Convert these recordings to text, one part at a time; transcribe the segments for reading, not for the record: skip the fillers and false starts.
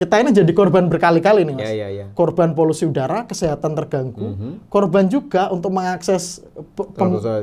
Kita ini jadi korban berkali-kali nih, Mas. Ya. Korban polusi udara, kesehatan terganggu, korban juga untuk mengakses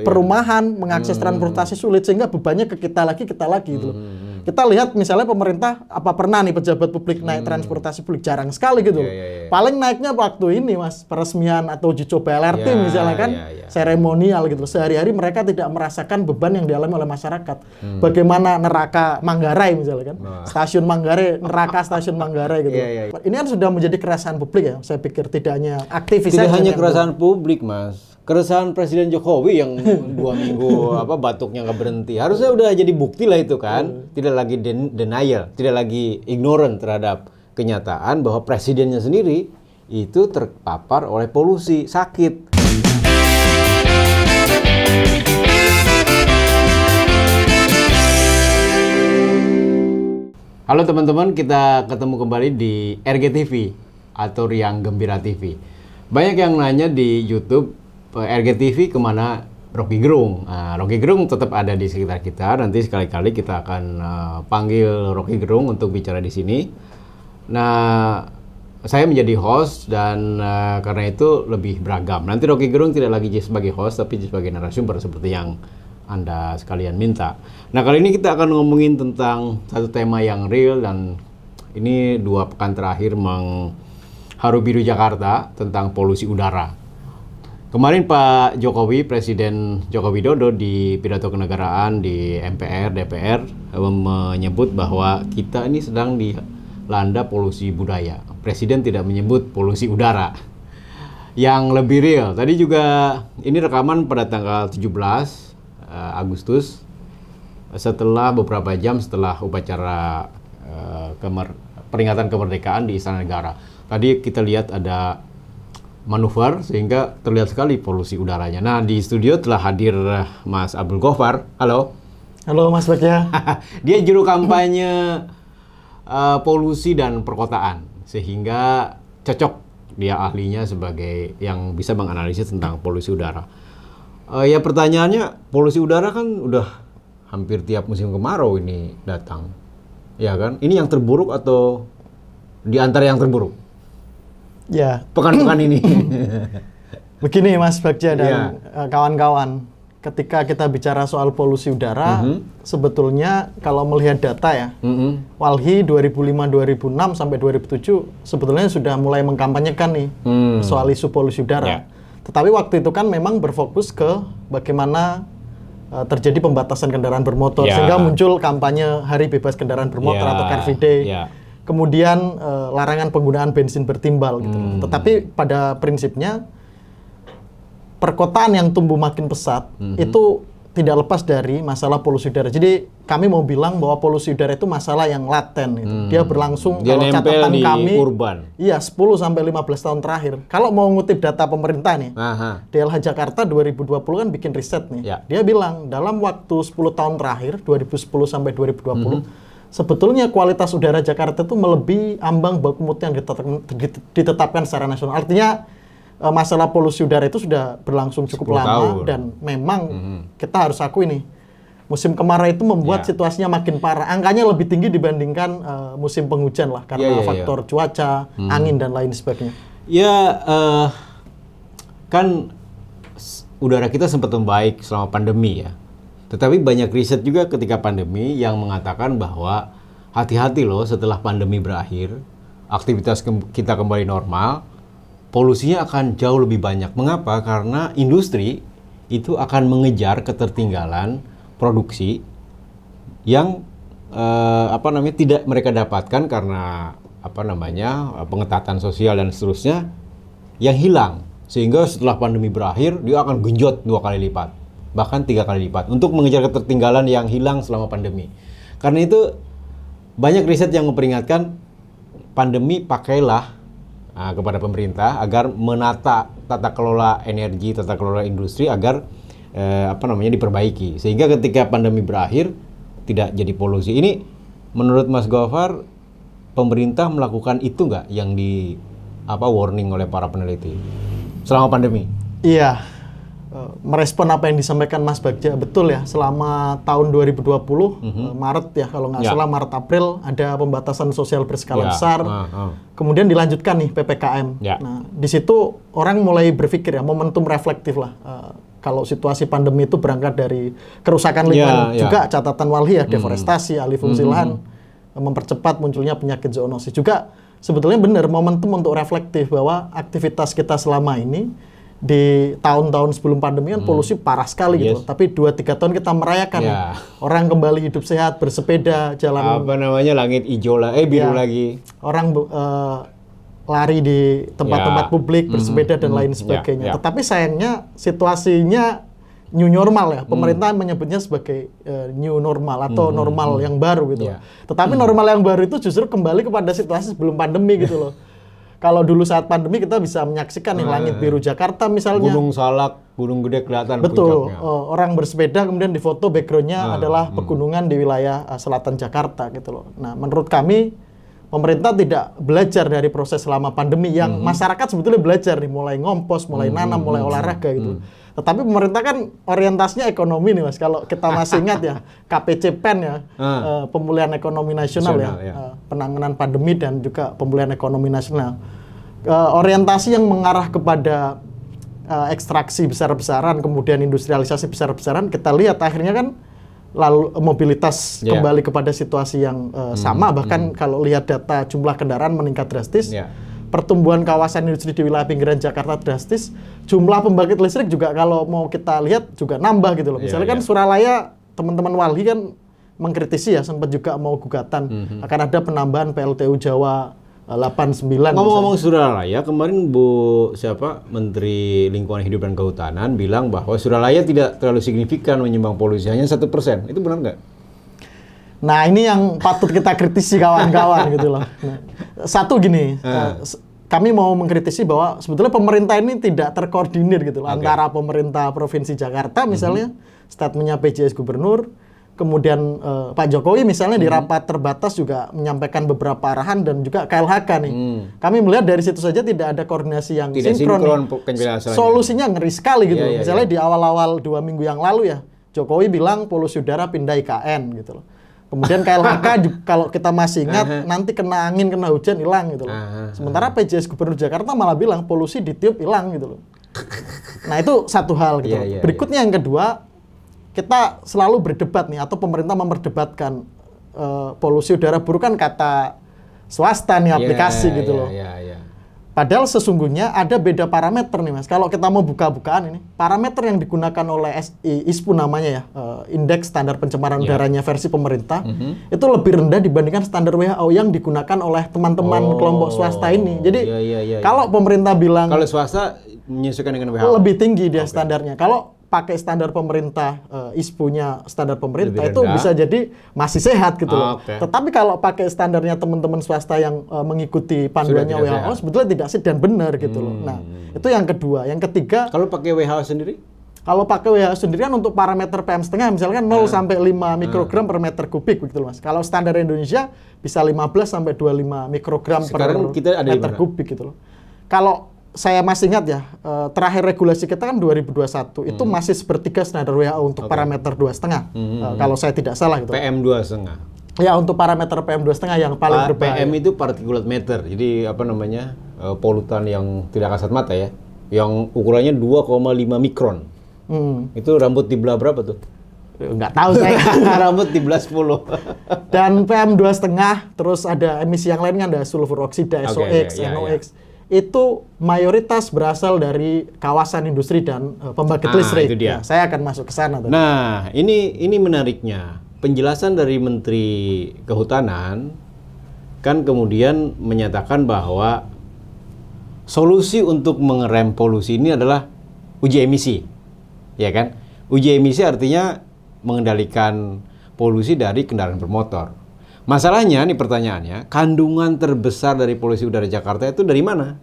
perumahan, mengakses transportasi sulit, sehingga bebannya ke kita lagi gitu loh. Kita lihat misalnya pemerintah, apa pernah nih pejabat publik naik transportasi publik? Jarang sekali gitu loh. Paling naiknya waktu ini, Mas, peresmian atau uji coba LRT misalnya kan, seremonial gitu loh. Sehari-hari mereka tidak merasakan beban yang dialami oleh masyarakat. Bagaimana neraka Manggarai misalnya kan, stasiun Manggarai, neraka stasiun Manggarai gitu. Ini kan sudah menjadi keresahan publik ya. Saya pikir tidak hanya aktivis. Tidak hanya keresahan publik, Mas. Keresahan Presiden Jokowi yang 2 minggu batuknya nggak berhenti. Harusnya udah jadi bukti lah itu kan. Tidak lagi denial, tidak lagi ignorant terhadap kenyataan bahwa presidennya sendiri itu terpapar oleh polusi, sakit. Halo teman-teman, kita ketemu kembali di RGTV atau Riang Gembira TV. Banyak yang nanya di YouTube, RGTV kemana Rocky Gerung? Nah, Rocky Gerung tetap ada di sekitar kita. Nanti sekali-kali kita akan panggil Rocky Gerung untuk bicara di sini. Nah, saya menjadi host dan karena itu lebih beragam. Nanti Rocky Gerung tidak lagi sebagai host, tapi sebagai narasumber seperti yang Anda sekalian minta. Nah, kali ini kita akan ngomongin tentang satu tema yang real dan ini 2 pekan terakhir mengharu biru Jakarta tentang polusi udara. Kemarin Pak Jokowi, Presiden Joko Widodo di pidato kenegaraan di MPR, DPR menyebut bahwa kita ini sedang dilanda polusi budaya. Presiden tidak menyebut polusi udara. Yang lebih real, tadi juga ini rekaman pada tanggal 17 Agustus, setelah beberapa jam setelah upacara peringatan kemerdekaan di Istana Negara. Tadi kita lihat ada manuver sehingga terlihat sekali polusi udaranya. Nah, di studio telah hadir Mas Abdul Ghoffar. Halo. Halo Mas Bagja. Dia juru kampanye polusi dan perkotaan, sehingga cocok dia ahlinya sebagai yang bisa menganalisis tentang polusi udara. Ya pertanyaannya, polusi udara kan udah hampir tiap musim kemarau ini datang, ya kan? Ini yang terburuk atau di antara yang terburuk? Ya. Pekan-pekan ini. Begini Mas Bagja dan kawan-kawan, ketika kita bicara soal polusi udara, sebetulnya kalau melihat data ya, Walhi 2005-2006 sampai 2007 sebetulnya sudah mulai mengkampanyekan nih soal isu polusi udara. Tetapi waktu itu kan memang berfokus ke bagaimana terjadi pembatasan kendaraan bermotor, sehingga muncul kampanye Hari Bebas Kendaraan Bermotor atau Car Free Day. Kemudian larangan penggunaan bensin bertimbal gitu. Tetapi pada prinsipnya perkotaan yang tumbuh makin pesat itu tidak lepas dari masalah polusi udara. Jadi kami mau bilang bahwa polusi udara itu masalah yang laten gitu. Dia berlangsung, dia kalau catatan di kami urban. Iya, 10 sampai 15 tahun terakhir. Kalau mau ngutip data pemerintah nih, DLH Jakarta 2020 kan bikin riset nih. Dia bilang dalam waktu 10 tahun terakhir 2010 sampai 2020 sebetulnya kualitas udara Jakarta itu melebihi ambang baku mutu yang ditetapkan secara nasional. Artinya masalah polusi udara itu sudah berlangsung cukup lama dan memang kita harus akui nih, musim kemarau itu membuat situasinya makin parah. Angkanya lebih tinggi dibandingkan musim penghujan lah karena faktor cuaca, angin dan lain sebagainya. Ya, kan udara kita sempat membaik selama pandemi ya. Tetapi banyak riset juga ketika pandemi yang mengatakan bahwa hati-hati loh, setelah pandemi berakhir, aktivitas kita kembali normal, polusinya akan jauh lebih banyak. Mengapa? Karena industri itu akan mengejar ketertinggalan produksi yang tidak mereka dapatkan karena pengetatan sosial dan seterusnya yang hilang. Sehingga setelah pandemi berakhir dia akan genjot 2 kali lipat, bahkan 3 kali lipat untuk mengejar ketertinggalan yang hilang selama pandemi. Karena itu banyak riset yang memperingatkan pandemi pakailah kepada pemerintah agar menata tata kelola energi, tata kelola industri agar diperbaiki, sehingga ketika pandemi berakhir tidak jadi polusi. Ini menurut Mas Ghoffar, pemerintah melakukan itu nggak yang warning oleh para peneliti selama pandemi? Iya, merespon apa yang disampaikan Mas Bagja. Betul ya, selama tahun 2020 Maret ya kalau nggak salah, Maret April ada pembatasan sosial berskala besar. Kemudian dilanjutkan nih PPKM. Nah, di situ orang mulai berpikir ya, momentum reflektif lah. Kalau situasi pandemi itu berangkat dari kerusakan lingkungan, juga catatan Walhi ya, deforestasi, alih fungsi lahan, mempercepat munculnya penyakit zoonosis. Juga sebetulnya benar momentum untuk reflektif bahwa aktivitas kita selama ini di tahun-tahun sebelum pandemi kan polusi parah sekali gitu. Tapi 2-3 tahun kita merayakan orang kembali hidup sehat, bersepeda, jalan langit hijau lah, biru lagi. Orang lari di tempat-tempat publik, bersepeda dan lain sebagainya. Tetapi sayangnya situasinya new normal ya. Pemerintah menyebutnya sebagai new normal atau normal yang baru gitu. Tetapi normal yang baru itu justru kembali kepada situasi sebelum pandemi gitu loh. Kalau dulu saat pandemi kita bisa menyaksikan nih langit biru Jakarta misalnya. Gunung Salak, Gunung Gede kelihatan puncaknya. Orang bersepeda kemudian di foto backgroundnya adalah pegunungan di wilayah selatan Jakarta gitu loh. Nah, menurut kami pemerintah tidak belajar dari proses selama pandemi yang masyarakat sebetulnya belajar nih, mulai ngompos, mulai nanam, mulai olahraga gitu. Tetapi pemerintah kan orientasinya ekonomi nih Mas. Kalau kita masih ingat ya, KPCPEN ya, pemulihan ekonomi nasional ya, penanganan pandemi dan juga pemulihan ekonomi nasional. Orientasi yang mengarah kepada ekstraksi besar-besaran, kemudian industrialisasi besar-besaran, kita lihat akhirnya kan lalu mobilitas kembali kepada situasi yang sama. Bahkan kalau lihat data jumlah kendaraan meningkat drastis. Pertumbuhan kawasan industri di wilayah pinggiran Jakarta drastis, jumlah pembangkit listrik juga kalau mau kita lihat juga nambah gitu loh. Misalnya kan Suralaya, teman-teman Walhi kan mengkritisi ya, sempat juga mau gugatan akan ada penambahan PLTU Jawa 89. Ngomong-ngomong Suralaya, kemarin Menteri Lingkungan Hidup dan Kehutanan bilang bahwa Suralaya tidak terlalu signifikan menyumbang polusi, hanya 1%. Itu benar nggak? Nah, ini yang patut kita kritisi kawan-kawan gitu loh. Nah, satu gini, kami mau mengkritisi bahwa sebetulnya pemerintah ini tidak terkoordinir gitu loh, antara pemerintah Provinsi Jakarta misalnya, statementnya PJS Gubernur, kemudian Pak Jokowi misalnya di rapat terbatas juga menyampaikan beberapa arahan dan juga KLHK nih. Kami melihat dari situ saja tidak ada koordinasi yang sinkron. Solusinya ngeri sekali gitu loh. Misalnya di awal-awal 2 minggu yang lalu ya, Jokowi bilang polusi udara pindah IKN gitu loh. Kemudian KLHK kalau kita masih ingat nanti kena angin, kena hujan hilang gitu loh. Sementara PJS Gubernur Jakarta malah bilang polusi ditiup hilang gitu loh. Nah, itu satu hal gitu. Berikutnya yang kedua, kita selalu berdebat nih atau pemerintah memperdebatkan polusi udara buruk kan kata swasta nih aplikasi gitu loh. Padahal sesungguhnya ada beda parameter nih Mas. Kalau kita mau buka-bukaan ini, parameter yang digunakan oleh ISPU namanya ya, Indeks Standar Pencemaran Udaranya versi pemerintah, itu lebih rendah dibandingkan standar WHO yang digunakan oleh teman-teman kelompok swasta ini. Jadi kalau pemerintah bilang kalau swasta menyesuaikan dengan WHO lebih tinggi dia standarnya. Kalau pakai standar pemerintah, ISPU-nya standar pemerintah itu bisa jadi masih sehat gitu loh. Tetapi kalau pakai standarnya teman-teman swasta yang mengikuti panduannya WHO sebetulnya tidak sih dan benar gitu loh. Nah, itu yang kedua. Yang ketiga, kalau pakai WHO sendiri? Kalau pakai WHO sendiri kan untuk parameter PM,5 misalkan 0 sampai 5 mikrogram per meter kubik begitu loh Mas. Kalau standar Indonesia bisa 15 sampai 25 mikrogram per meter kubik gitu loh. Kalau saya masih ingat ya, terakhir regulasi kita kan 2021, itu masih sepertiga standar WHO untuk parameter 2,5. Kalau saya tidak salah gitu. PM 2,5. Ya, untuk parameter PM 2,5 yang paling berbahaya. PM itu particulate matter. Jadi polutan yang tidak kasat mata ya. Yang ukurannya 2,5 mikron. Itu rambut dibelah berapa tuh? Nggak tahu saya. Rambut dibelah 10. Dan PM 2,5, terus ada emisi yang lainnya, ada sulfur oksida, SOx, NOx. Itu mayoritas berasal dari kawasan industri dan pembangkit listrik. Itu dia. Nah, saya akan masuk ke sana. Nah, ini menariknya. Penjelasan dari Menteri Kehutanan kan kemudian menyatakan bahwa solusi untuk mengerem polusi ini adalah uji emisi. Ya kan? Uji emisi artinya mengendalikan polusi dari kendaraan bermotor. Masalahnya, nih pertanyaannya, kandungan terbesar dari polusi udara Jakarta itu dari mana?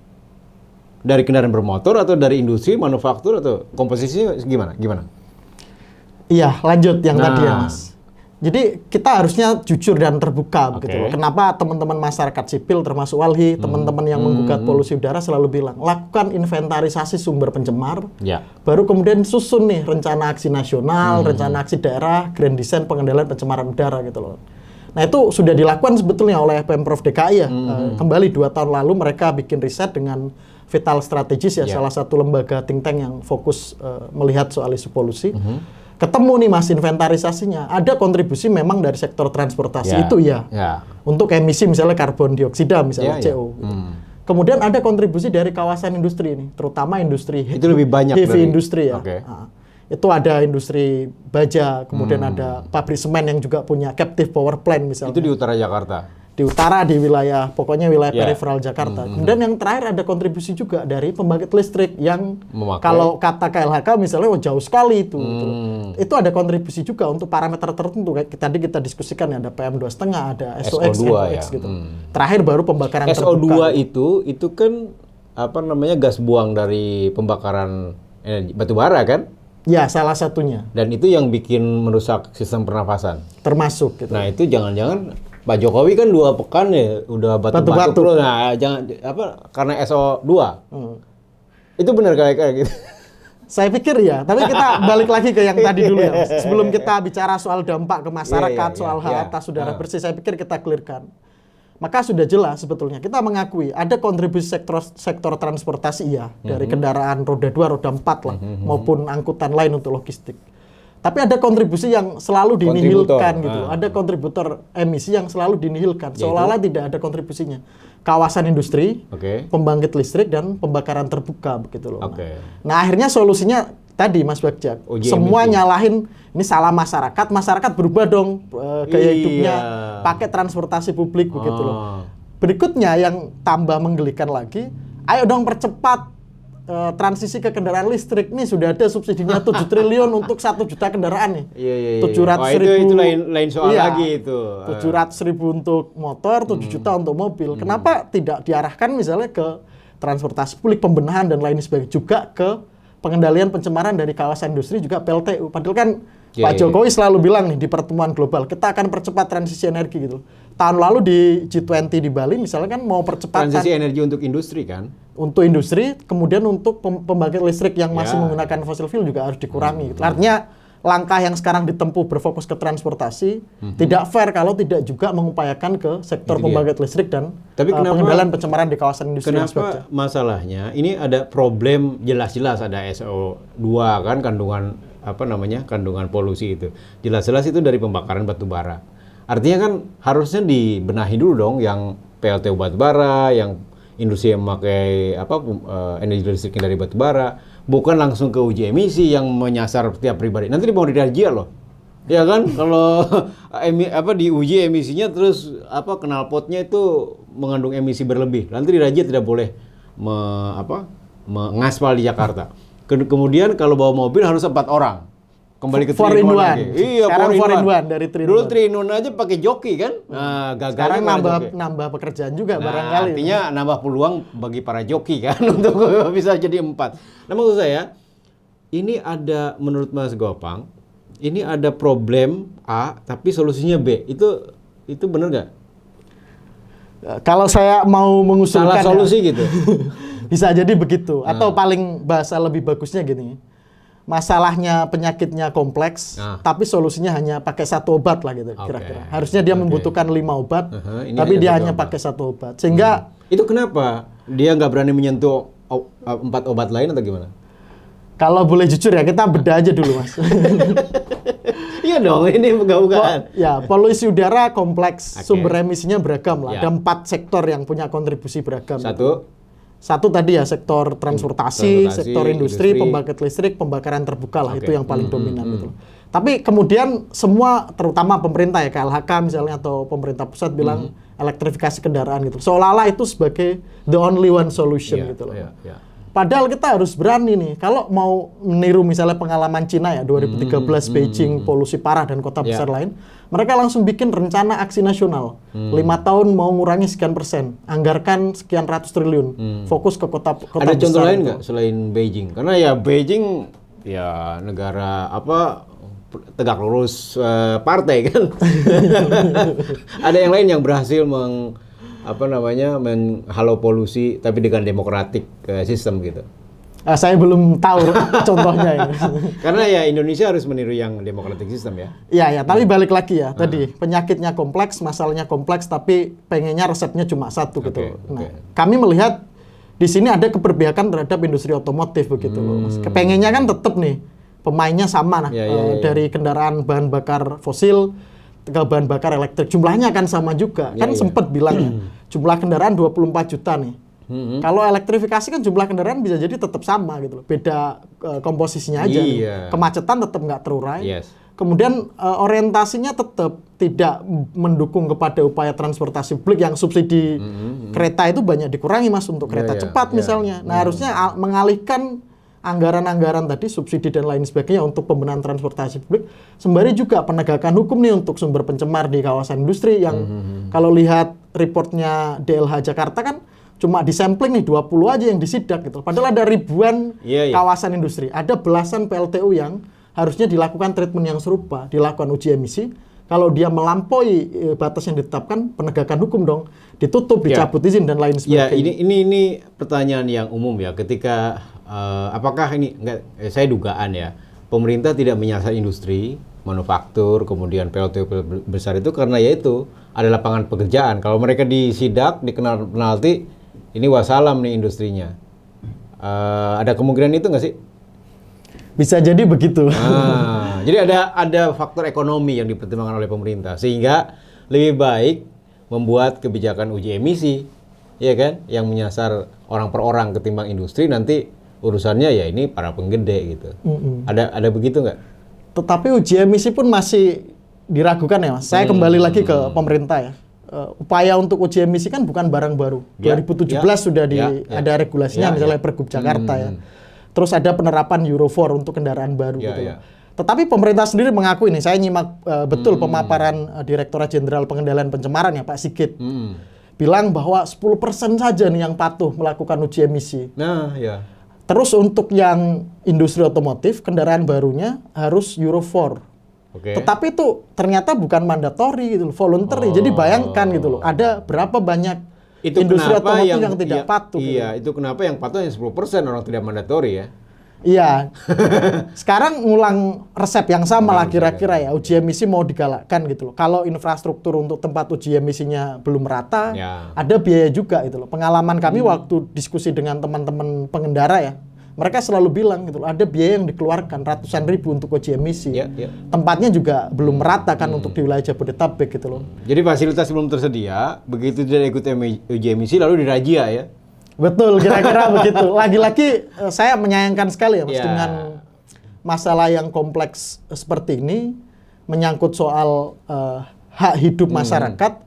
Dari kendaraan bermotor atau dari industri, manufaktur atau komposisinya gimana? Iya, lanjut yang tadi ya Mas. Jadi kita harusnya jujur dan terbuka begitu loh. Kenapa teman-teman masyarakat sipil termasuk Walhi, teman-teman yang menggugat polusi udara selalu bilang, lakukan inventarisasi sumber pencemar, baru kemudian susun nih rencana aksi nasional, rencana aksi daerah, grand design pengendalian pencemaran udara gitu loh. Nah itu sudah dilakukan sebetulnya oleh Pemprov DKI ya. Kembali 2 tahun lalu mereka bikin riset dengan Vital Strategis ya, salah satu lembaga think tank yang fokus melihat soal isu polusi. Ketemu nih Mas inventarisasinya, ada kontribusi memang dari sektor transportasi itu ya. Untuk emisi misalnya karbon dioksida misalnya CO. Kemudian ada kontribusi dari kawasan industri ini, terutama industri itu lebih banyak heavy dari industri ya. Itu ada industri baja, kemudian ada pabrik semen yang juga punya captive power plant misalnya. Itu di utara Jakarta. Di utara, di wilayah, pokoknya wilayah periferal Jakarta. Kemudian yang terakhir ada kontribusi juga dari pembangkit listrik yang kalau kata KLHK misalnya jauh sekali itu. Itu ada kontribusi juga untuk parameter tertentu. Kayak tadi kita diskusikan ya, ada PM2,5, ada SOX, NOx gitu. Terakhir baru pembakaran SO2 terbuka. itu kan apa namanya gas buang dari pembakaran energi batu bara kan? Ya, salah satunya. Dan itu yang bikin merusak sistem pernafasan. Termasuk gitu. Nah, itu jangan-jangan Pak Jokowi kan 2 pekan ya udah batuk-batuk terus. Nah, jangan apa karena SO2. Itu benar kayak gitu. Saya pikir ya, tapi kita balik lagi ke yang tadi dulu ya, Mas. Sebelum kita bicara soal dampak ke masyarakat, soal hak atas udara bersih, saya pikir kita clearkan. Maka sudah jelas sebetulnya kita mengakui ada kontribusi sektor transportasi dari kendaraan roda 2, roda 4 lah, maupun angkutan lain untuk logistik. Tapi ada kontribusi yang selalu dinihilkan gitu. Ada kontributor emisi yang selalu dinihilkan. Seolah-olah tidak ada kontribusinya. Kawasan industri, pembangkit listrik, dan pembakaran terbuka begitu loh. Nah akhirnya solusinya tadi Mas Bagjak, semua nyalahin ini salah masyarakat. Masyarakat berubah dong gaya hidupnya, pakai transportasi publik begitu loh. Berikutnya yang tambah menggelikan lagi, ayo dong percepat transisi ke kendaraan listrik. Nih sudah ada subsidinya 7 triliun untuk 1 juta kendaraan nih. 700.000 itu lain soal lagi itu. 700.000 untuk motor, 7 juta untuk mobil. Kenapa tidak diarahkan misalnya ke transportasi publik, pembenahan dan lain sebagainya, juga ke pengendalian pencemaran dari kawasan industri, juga PLTU. Padahal kan Pak Jokowi selalu bilang nih di pertemuan global, kita akan percepat transisi energi gitu. Tahun lalu di G20 di Bali misalnya kan mau percepat transisi energi untuk industri kan? Untuk industri, kemudian untuk pembangkit listrik yang masih menggunakan fossil fuel juga harus dikurangi. Artinya langkah yang sekarang ditempuh berfokus ke transportasi tidak fair kalau tidak juga mengupayakan ke sektor pembangkit listrik dan pengendalian pencemaran di kawasan industri. Kenapa masalahnya? Ini ada problem jelas-jelas ada SO2 kan, kandungan polusi itu. Jelas-jelas itu dari pembakaran batu bara. Artinya kan harusnya dibenahi dulu dong yang PLTU batu bara, yang industri yang memakai energi listrik dari batu bara, bukan langsung ke uji emisi yang menyasar setiap pribadi. Nanti mau dirajia loh. Ya kan kalau diuji emisinya terus knalpotnya itu mengandung emisi berlebih. Nanti dirajia tidak boleh mengaspal di Jakarta. Kemudian kalau bawa mobil harus 4 orang. Kembali ke 4-in-1 lagi. Iya, sekarang 4-in-1 dari 3-in-1. Dulu 3-in-1 aja pakai joki kan. Nah, sekarang nambah pekerjaan juga barangkali. Artinya nambah peluang bagi para joki kan untuk bisa jadi 4. Nah, maksud saya ini ada menurut Mas Gopang, ini ada problem A tapi solusinya B. Itu benar nggak? Kalau saya mau mengusulkan salah solusi gitu. Bisa jadi begitu, atau paling bahasa lebih bagusnya gini. Masalahnya penyakitnya kompleks, tapi solusinya hanya pakai 1 obat lah gitu kira-kira. Harusnya dia membutuhkan 5 obat, tapi dia hanya pakai 1 obat. Sehingga itu kenapa dia nggak berani menyentuh 4 obat lain atau gimana? Kalau boleh jujur ya, kita beda aja dulu Mas. Iya dong, ini bukan. Ya, polusi udara kompleks, sumber emisinya beragam lah. Ada 4 sektor yang punya kontribusi beragam. Satu tadi ya sektor transportasi, sektor industri, pembangkit listrik, pembakaran terbuka lah, itu yang paling dominan gitu. Tapi kemudian semua, terutama pemerintah ya, KLHK misalnya atau pemerintah pusat bilang elektrifikasi kendaraan gitu. Seolah-olah itu sebagai the only one solution gitu loh. Padahal kita harus berani nih, kalau mau meniru misalnya pengalaman Cina ya, 2013 Beijing, polusi parah dan kota besar lain, mereka langsung bikin rencana aksi nasional. 5 tahun mau ngurangi sekian persen, anggarkan sekian ratus triliun, fokus ke kota besar. Ada contoh lain nggak selain Beijing? Karena ya Beijing ya negara tegak lurus partai kan. Ada yang lain yang berhasil menghalau polusi tapi dengan demokratik sistem gitu. Saya belum tahu contohnya ini. Karena ya Indonesia harus meniru yang democratic system ya. Iya, tapi balik lagi ya tadi penyakitnya kompleks, masalahnya kompleks, tapi pengennya resepnya cuma satu gitu. Nah, kami melihat di sini ada keberpihakan terhadap industri otomotif begitu loh, Mas. Kepengennya kan tetap nih pemainnya sama dari kendaraan bahan bakar fosil ke bahan bakar elektrik, jumlahnya kan sama juga. Sempat bilang jumlah kendaraan 24 juta nih. Kalau elektrifikasi kan jumlah kendaraan bisa jadi tetap sama gitu loh. Beda komposisinya aja. Kemacetan tetap nggak terurai. Kemudian orientasinya tetap tidak mendukung kepada upaya transportasi publik yang subsidi kereta itu banyak dikurangi Mas untuk kereta cepat misalnya. Nah, harusnya mengalihkan anggaran-anggaran tadi subsidi dan lain sebagainya untuk pembenahan transportasi publik, sembari juga penegakan hukum nih untuk sumber pencemar di kawasan industri yang kalau lihat reportnya DLH Jakarta kan cuma disampling nih 20 aja yang disidak gitu. Padahal ada ribuan kawasan industri, ada belasan PLTU yang harusnya dilakukan treatment yang serupa, dilakukan uji emisi. Kalau dia melampaui batas yang ditetapkan, penegakan hukum dong, ditutup, dicabut izin dan lain sebagainya. Ya, ini pertanyaan yang umum ya. Ketika apakah ini saya dugaan ya, pemerintah tidak menyasar industri, manufaktur, kemudian PLTU besar itu karena yaitu ada lapangan pekerjaan. Kalau mereka disidak, dikenal penalti, ini wassalam nih industrinya. Ada kemungkinan itu nggak sih? Bisa jadi begitu. Jadi ada faktor ekonomi yang dipertimbangkan oleh pemerintah sehingga lebih baik membuat kebijakan uji emisi, ya kan, yang menyasar orang per orang ketimbang industri, nanti urusannya ya ini para penggede gitu. Ada begitu nggak? Tetapi uji emisi pun masih diragukan ya Mas. Saya kembali lagi ke pemerintah ya. Upaya untuk uji emisi kan bukan barang baru. 2017 sudah ada regulasinya misalnya Pergub Jakarta ya. Terus ada penerapan Euro 4 untuk kendaraan baru gitu. Tetapi pemerintah sendiri mengaku ini, saya nyimak betul pemaparan Direktorat Jenderal Pengendalian Pencemaran ya Pak Sigit. Bilang bahwa 10% saja nih yang patuh melakukan uji emisi. Terus untuk yang industri otomotif, kendaraan barunya harus Euro 4. Tetapi itu ternyata bukan mandatori gitu loh, voluntary. Jadi bayangkan gitu loh, ada berapa banyak itu industri otomotif yang tidak patuh. Iya, gitu. Itu kenapa yang patuh hanya 10% orang tidak mandatori ya. Iya. Sekarang ngulang resep yang sama lah kira-kira ya. Uji emisi mau digalakkan gitu loh. Kalau infrastruktur untuk tempat uji emisinya belum rata, ada biaya juga gitu loh. Pengalaman kami waktu diskusi dengan teman-teman pengendara ya, mereka selalu bilang gitu loh, ada biaya yang dikeluarkan ratusan ribu untuk uji emisi. Tempatnya juga belum merata kan untuk di wilayah Jabodetabek gitu loh. Jadi fasilitas belum tersedia, begitu dia ikut uji emisi lalu dirazia ya. Betul, kira-kira begitu. Lagi-lagi saya menyayangkan sekali ya Mas dengan masalah yang kompleks seperti ini, menyangkut soal hak hidup masyarakat,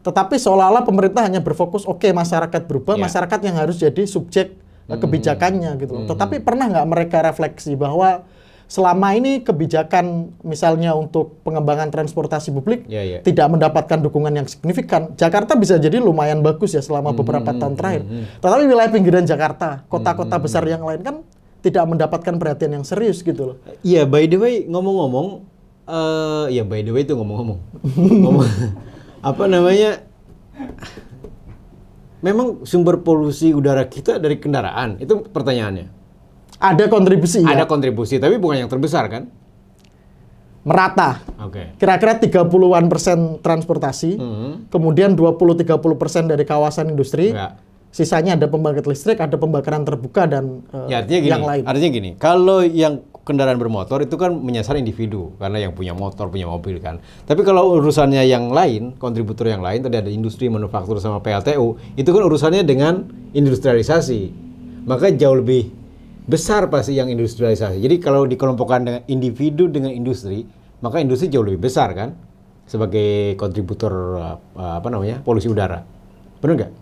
tetapi seolah-olah pemerintah hanya berfokus masyarakat berubah, masyarakat yang harus jadi subjek kebijakannya gitu loh. Tetapi pernah nggak mereka refleksi bahwa selama ini kebijakan misalnya untuk pengembangan transportasi publik tidak mendapatkan dukungan yang signifikan. Jakarta bisa jadi lumayan bagus ya selama beberapa tahun terakhir. Tetapi wilayah pinggiran Jakarta, kota-kota besar yang lain kan tidak mendapatkan perhatian yang serius gitu loh. Iya, by the way ngomong-ngomong, apa namanya? Memang sumber polusi udara kita dari kendaraan, itu pertanyaannya. Ada kontribusi Ada kontribusi, tapi bukan yang terbesar kan? Merata. Kira-kira 30-an% transportasi, kemudian 20-30% dari kawasan industri, sisanya ada pembangkit listrik, ada pembakaran terbuka, dan yang lain. Artinya gini, kalau yang kendaraan bermotor itu kan menyasar individu, karena yang punya motor, punya mobil kan. Tapi kalau urusannya yang lain, kontributor yang lain, tadi ada industri, manufaktur, sama PLTU, itu kan urusannya dengan industrialisasi. Maka jauh lebih besar pasti yang industrialisasi. Jadi kalau dikelompokkan dengan individu dengan industri, maka industri jauh lebih besar kan sebagai kontributor polusi udara. Benar nggak?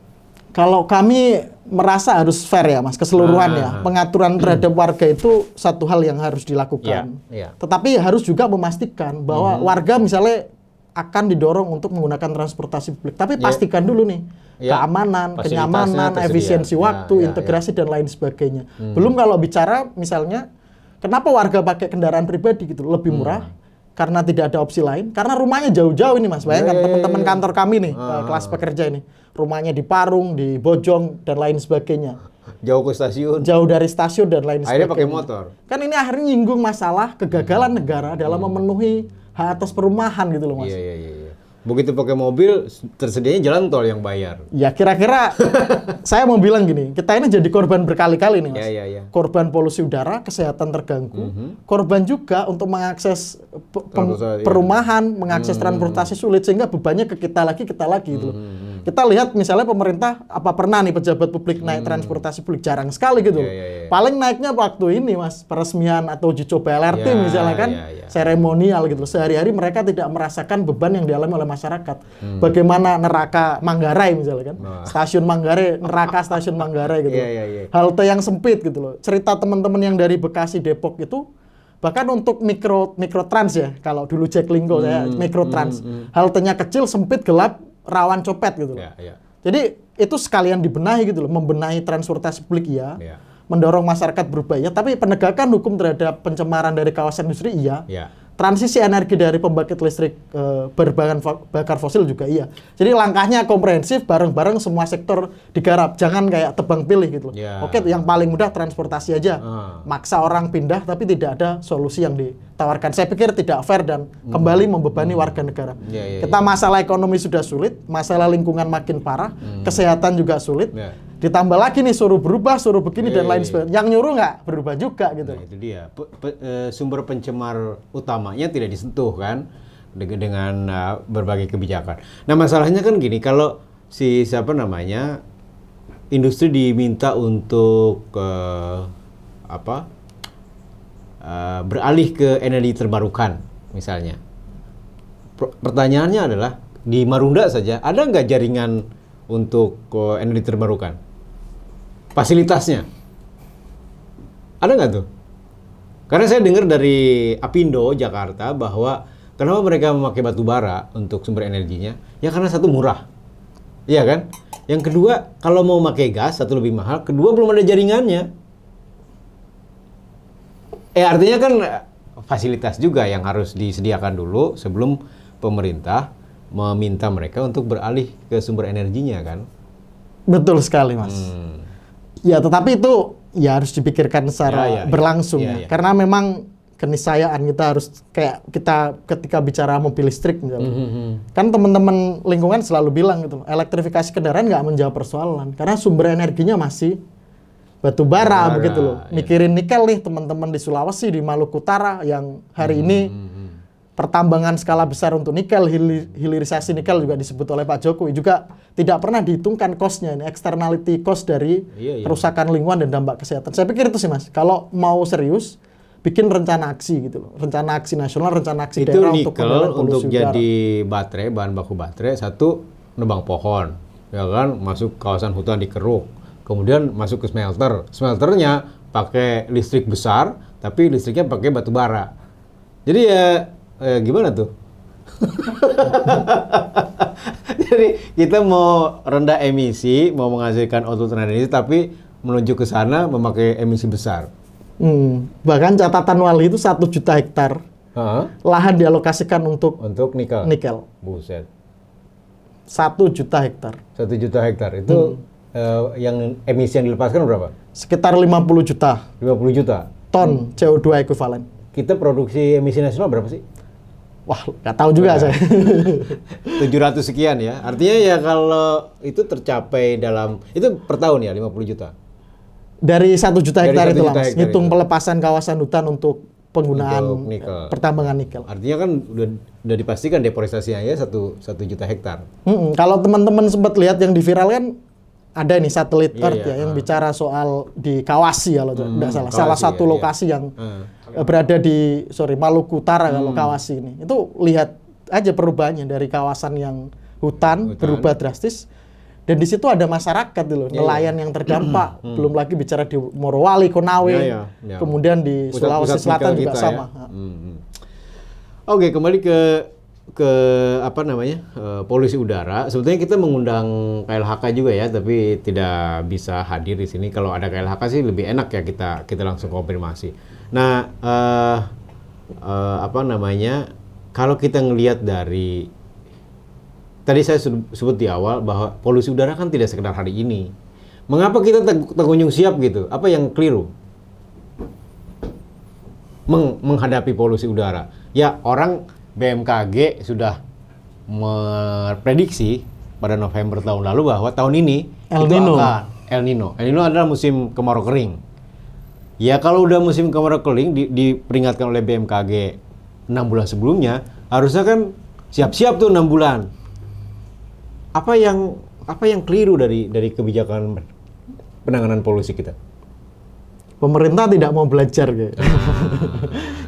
Kalau kami merasa harus fair ya Mas, keseluruhan ya. Pengaturan terhadap warga itu satu hal yang harus dilakukan. Tetapi harus juga memastikan bahwa warga misalnya akan didorong untuk menggunakan transportasi publik. Tapi pastikan dulu nih, keamanan, kenyamanan, efisiensi waktu, integrasi dan lain sebagainya. Belum kalau bicara misalnya, kenapa warga pakai kendaraan pribadi gitu, lebih murah, karena tidak ada opsi lain. Karena rumahnya jauh-jauh ini Mas. Bayangkan teman-teman kantor kami nih, kelas pekerja ini. Rumahnya di Parung, di Bojong, dan lain sebagainya. Jauh ke stasiun. Jauh dari stasiun dan lain sebagainya. Akhirnya pakai motor. Kan ini akhirnya nyinggung masalah kegagalan negara dalam memenuhi hak atas perumahan gitu loh Mas. Iya. Begitu pakai mobil, tersedianya jalan tol yang bayar. Ya kira-kira saya mau bilang gini, kita ini jadi korban berkali-kali nih Mas. Iya. Korban polusi udara, kesehatan terganggu, korban juga untuk mengakses perumahan, mengakses transportasi sulit, sehingga bebannya ke kita lagi gitu loh. Kita lihat misalnya pemerintah, apa pernah nih pejabat publik naik transportasi publik? Jarang sekali gitu loh. Paling naiknya waktu ini Mas, peresmian atau uji coba LRT misalnya kan, seremonial gitu loh. Sehari-hari mereka tidak merasakan beban yang dialami oleh masyarakat. Bagaimana neraka Manggarai misalnya kan. Stasiun Manggarai, neraka stasiun Manggarai gitu. Halte yang sempit gitu loh. Cerita teman-teman yang dari Bekasi, Depok itu bahkan untuk mikrotrans ya. Kalau dulu Jaklingko saya mikrotrans. Haltenya kecil, sempit, gelap, rawan copet gitu loh. Jadi itu sekalian dibenahi gitu loh, membenahi transportasi publik mendorong masyarakat berubah tapi penegakan hukum terhadap pencemaran dari kawasan industri transisi energi dari pembangkit listrik berbahan bakar fosil juga Jadi langkahnya komprehensif, bareng-bareng semua sektor digarap. Jangan kayak tebang pilih gitu loh. Oke, yang paling mudah transportasi aja. Maksa orang pindah tapi tidak ada solusi yang ditawarkan. Saya pikir tidak fair dan kembali membebani warga negara. Kita masalah ekonomi sudah sulit, masalah lingkungan makin parah, kesehatan juga sulit. Ditambah lagi nih suruh berubah, suruh begini dan lain sebagainya. Yang nyuruh nggak berubah juga gitu. Nah, itu dia. Sumber pencemar utamanya tidak disentuh kan dengan berbagai kebijakan. Nah, masalahnya kan gini, kalau industri diminta untuk beralih ke energi terbarukan misalnya. Pertanyaannya adalah di Marunda saja ada nggak jaringan untuk energi terbarukan? Fasilitasnya ada nggak tuh? Karena saya dengar dari Apindo Jakarta bahwa kenapa mereka memakai batu bara untuk sumber energinya? Ya karena satu murah, iya kan? Yang kedua, kalau mau pakai gas satu lebih mahal. Kedua, belum ada jaringannya. Artinya kan fasilitas juga yang harus disediakan dulu sebelum pemerintah meminta mereka untuk beralih ke sumber energinya kan? Betul sekali Mas. Ya tetapi itu harus dipikirkan secara berlangsung karena memang keniscayaan kita harus kayak kita ketika bicara mobil listrik misalnya. Kan teman-teman lingkungan selalu bilang gitu, elektrifikasi kendaraan nggak menjawab persoalan karena sumber energinya masih batu bara begitu loh. Mikirin nikel nih teman-teman di Sulawesi, di Maluku Utara yang hari ini pertambangan skala besar untuk nikel, hilirisasi nikel juga disebut oleh Pak Jokowi, juga tidak pernah dihitungkan cost-nya, ini externality cost dari kerusakan lingkungan dan dampak kesehatan. Saya pikir itu sih Mas, kalau mau serius, bikin rencana aksi gitu loh, rencana aksi nasional, rencana aksi daerah untuk pengendalian polusi udara. Jadi baterai, bahan baku baterai, satu nebang pohon, ya kan, masuk kawasan hutan dikeruk, kemudian masuk ke smelter, smelternya pakai listrik besar, tapi listriknya pakai batu bara. Jadi gimana tuh? Jadi kita mau rendah emisi, mau menghasilkan output rendah emisi, tapi menuju ke sana memakai emisi besar. Bahkan catatan Wali itu 1 juta hektar lahan dialokasikan untuk nikel. Buset. 1 juta hektar. 1 juta hektar itu yang emisi yang dilepaskan berapa? Sekitar 50 juta. 50 juta ton CO2 ekuivalen. Kita produksi emisi nasional berapa sih? Wah, nggak tahu juga saya. 700 sekian ya. Artinya ya kalau itu tercapai itu per tahun ya 50 juta. Dari 1 juta hektar itu Mas. Hitung pelepasan kawasan hutan untuk penggunaan pertambangan nikel. Artinya kan udah dipastikan deforestasinya ya 1 juta hektar. Kalau teman-teman sempat lihat yang diviralkan, ada ini satelit Earth yang bicara soal di Kawasi kalau tidak salah. Salah satu lokasi yang berada di Maluku Utara kalau Kawasi ini. Itu lihat aja perubahannya dari kawasan yang hutan berubah drastis. Dan di situ ada masyarakat loh, nelayan yang terdampak. Belum lagi bicara di Morowali, Konawe, kemudian di Sulawesi Selatan juga sama. Oke, kembali ke polusi udara. Sebetulnya kita mengundang KLHK juga ya, tapi tidak bisa hadir di sini. Kalau ada KLHK sih lebih enak ya kita langsung konfirmasi. Nah, kalau kita ngelihat dari tadi saya sebut di awal bahwa polusi udara kan tidak sekedar hari ini. Mengapa kita terkunjung siap gitu? Apa yang keliru menghadapi polusi udara? Ya, orang BMKG sudah memprediksi pada November tahun lalu bahwa tahun ini El Nino. El Nino. El Nino adalah musim kemarau kering. Ya, kalau udah musim kemarau kering diperingatkan oleh BMKG 6 bulan sebelumnya, harusnya kan siap-siap tuh 6 bulan. Apa yang keliru dari kebijakan penanganan polusi kita? Pemerintah tidak mau belajar gitu.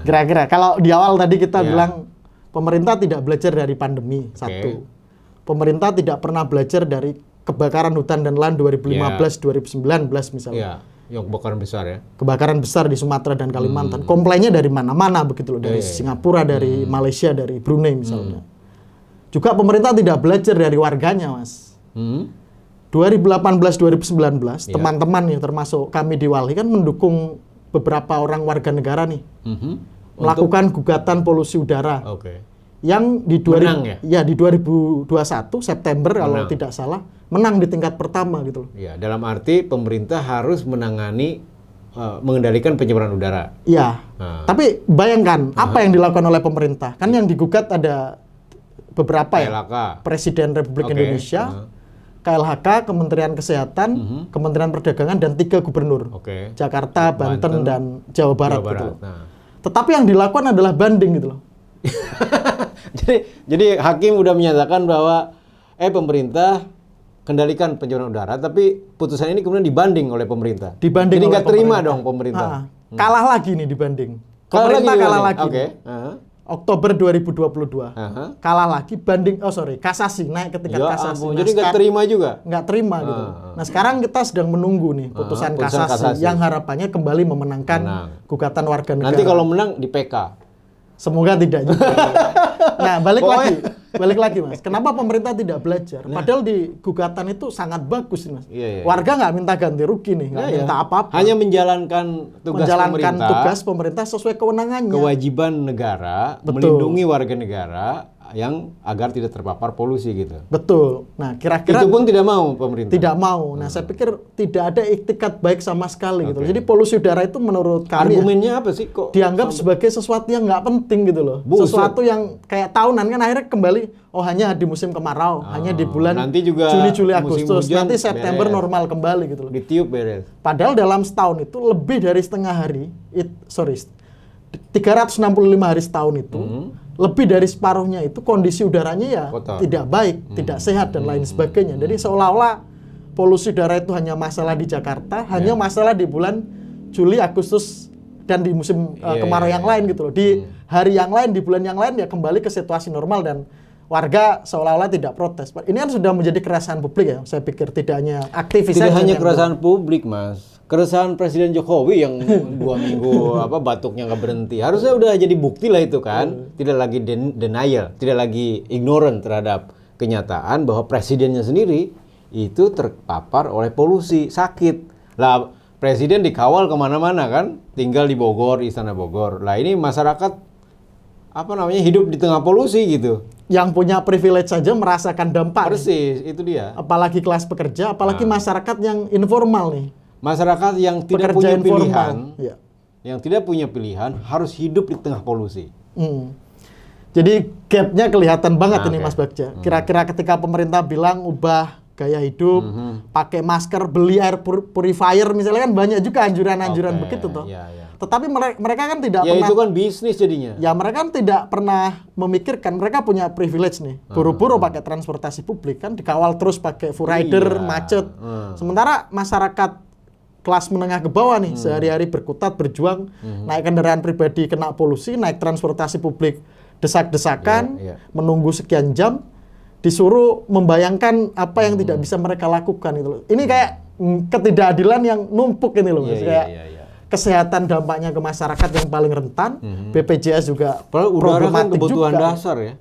Kira-kira kalau di awal tadi kita bilang pemerintah tidak belajar dari pandemi, satu. Pemerintah tidak pernah belajar dari kebakaran hutan dan lahan 2015-2019 misalnya. Yang kebakaran besar ya. Kebakaran besar di Sumatera dan Kalimantan. Komplainnya dari mana-mana begitu loh, dari Singapura, dari Malaysia, dari Brunei misalnya. Juga pemerintah tidak belajar dari warganya, Mas. 2018-2019, teman-teman nih, termasuk kami di Walhi kan mendukung beberapa orang warga negara nih. Melakukan gugatan polusi udara. Yang di 2021 September kalau tidak salah menang di tingkat pertama gitu loh. Ya, dalam arti pemerintah harus menangani mengendalikan pencemaran udara. Iya. Tapi bayangkan apa yang dilakukan oleh pemerintah. Kan yang digugat ada beberapa KLHK. Presiden Republik Indonesia, KLHK, Kementerian Kesehatan, Kementerian Perdagangan, dan 3 gubernur. Jakarta, Banten, dan Jawa Barat. Gitu loh. Tetapi yang dilakukan adalah banding gitu loh. jadi hakim udah menyatakan bahwa pemerintah kendalikan pencemaran udara, tapi putusan ini kemudian dibanding oleh pemerintah. Jadi nggak terima dong pemerintah. Kalah lagi nih dibanding. Pemerintah kalah lagi. Oktober 2022. Kalah lagi kasasi, naik ke tingkat kasasi. Jadi nggak terima juga? Nggak terima gitu. Nah sekarang kita sedang menunggu nih putusan kasasi yang harapannya kembali memenangkan gugatan warga negara. Nanti kalau menang di PK. Semoga tidak juga. Nah, balik lagi Mas. Kenapa pemerintah tidak belajar? Padahal di gugatan itu sangat bagus Mas. Warga nggak minta ganti rugi nih, nggak minta apa-apa. Hanya menjalankan tugas pemerintah sesuai kewenangannya. Kewajiban negara melindungi warga negara yang agar tidak terpapar polusi gitu. Betul. Nah, kira-kira itu pun tidak mau pemerintah. Tidak mau. Nah, saya pikir tidak ada iktikat baik sama sekali gitu. Jadi polusi udara itu menurut kami argumennya apa sih kok dianggap sebagai sesuatu yang nggak penting gitu loh. Sesuatu yang kayak tahunan kan akhirnya kembali hanya di musim kemarau, hanya di bulan Juni, Juli, Agustus, nanti September normal kembali gitu loh. Ditiup beres. Padahal dalam setahun itu lebih dari setengah hari, 365 hari setahun itu, lebih dari separuhnya itu kondisi udaranya ya tidak baik, tidak sehat dan lain sebagainya. Jadi seolah-olah polusi udara itu hanya masalah di Jakarta, hanya masalah di bulan Juli, Agustus dan di musim kemarau yang lain gitu loh. Di hari yang lain, di bulan yang lain ya kembali ke situasi normal dan warga seolah-olah tidak protes. Ini kan sudah menjadi keresahan publik ya. Saya pikir tidak hanya aktivis saja. Tidak hanya keresahan publik, Mas. Keresahan Presiden Jokowi yang 2 minggu batuknya nggak berhenti. Harusnya udah jadi bukti lah itu kan. Tidak lagi denial, tidak lagi ignorant terhadap kenyataan bahwa presidennya sendiri itu terpapar oleh polusi, sakit. Lah, presiden dikawal kemana-mana kan, tinggal di Bogor, Istana Bogor. Lah ini masyarakat hidup di tengah polusi gitu. Yang punya privilege saja merasakan dampak. Persis, itu dia. Apalagi kelas pekerja, apalagi masyarakat yang informal nih. Masyarakat yang tidak punya pilihan, yang tidak punya pilihan harus hidup di tengah polusi. Jadi gapnya kelihatan banget ini Mas Bagja. Kira-kira ketika pemerintah bilang ubah gaya hidup, pakai masker, beli air purifier misalnya kan banyak juga anjuran-anjuran begitu toh. Tetapi mereka kan tidak pernah. Ya itu kan bisnis jadinya. Ya mereka kan tidak pernah memikirkan, mereka punya privilege nih. Buru-buru pakai transportasi publik kan dikawal terus pakai full rider, macet. Sementara masyarakat kelas menengah ke bawah nih sehari-hari berkutat, berjuang, naik kendaraan pribadi kena polusi, naik transportasi publik desak-desakan, menunggu sekian jam, disuruh membayangkan apa yang tidak bisa mereka lakukan itu loh. Ini kayak ketidakadilan yang numpuk ini loh Mas. Kesehatan dampaknya ke masyarakat yang paling rentan, BPJS juga problematik kebutuhan juga. Dasar ya.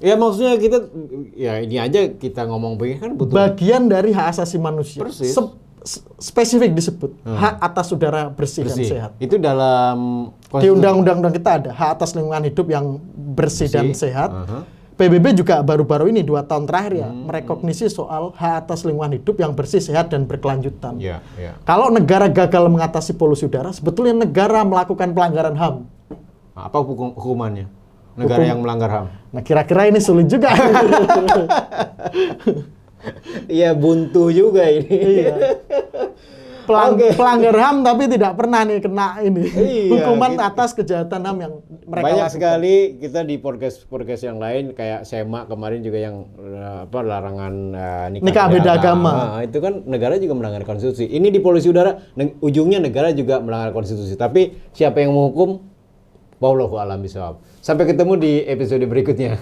Ya maksudnya kita, ya ini aja kita ngomong begini kan butuh. Bagian dari hak asasi manusia. Persis. spesifik disebut hak atas udara bersih dan sehat. Itu dalam di undang-undang kita ada hak atas lingkungan hidup yang bersih dan sehat. PBB juga baru-baru ini 2 tahun terakhir ya merekognisi soal hak atas lingkungan hidup yang bersih, sehat dan berkelanjutan. Kalau negara gagal mengatasi polusi udara, sebetulnya negara melakukan pelanggaran HAM. Apa hukumannya? Negara yang melanggar HAM. Nah, kira-kira ini sulit juga. Iya, buntu juga ini. Iya. Pelanggar HAM tapi tidak pernah nih kena ini hukuman atas kejahatan HAM yang mereka banyak lakukan. Sekali kita di podcast yang lain kayak SEMA kemarin juga yang larangan nikah beda agama. Nah, itu kan negara juga melanggar konstitusi. Ini di polusi udara ujungnya negara juga melanggar konstitusi. Tapi siapa yang menghukum? Wallahu a'lam bishawab. Sampai ketemu di episode berikutnya.